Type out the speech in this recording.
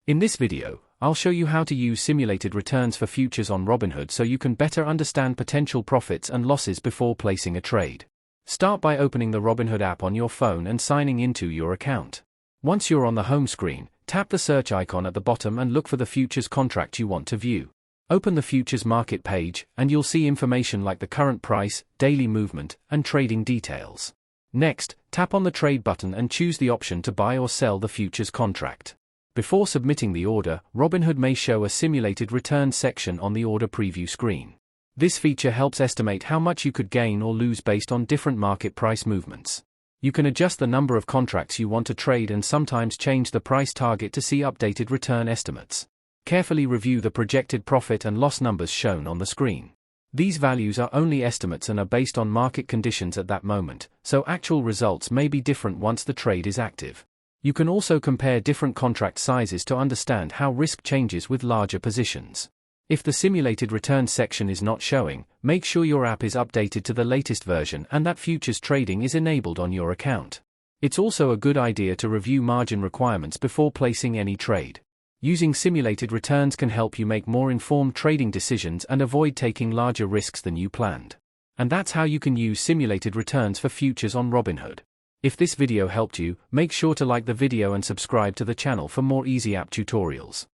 In this video, I'll show you how to use simulated returns for futures on Robinhood so you can better understand potential profits and losses before placing a trade. Start by opening the Robinhood app on your phone and signing into your account. Once you're on the home screen, tap the search icon at the bottom and look for the futures contract you want to view. Open the futures market page, and you'll see information like the current price, daily movement, and trading details. Next, tap on the trade button and choose the option to buy or sell the futures contract. Before submitting the order, Robinhood may show a simulated returns section on the order preview screen. This feature helps estimate how much you could gain or lose based on different market price movements. You can adjust the number of contracts you want to trade and sometimes change the price target to see updated return estimates. Carefully review the projected profit and loss numbers shown on the screen. These values are only estimates and are based on market conditions at that moment, so actual results may be different once the trade is active. You can also compare different contract sizes to understand how risk changes with larger positions. If the simulated returns section is not showing, make sure your app is updated to the latest version and that futures trading is enabled on your account. It's also a good idea to review margin requirements before placing any trade. Using simulated returns can help you make more informed trading decisions and avoid taking larger risks than you planned. And that's how you can use simulated returns for futures on Robinhood. If this video helped you, make sure to like the video and subscribe to the channel for more easy app tutorials.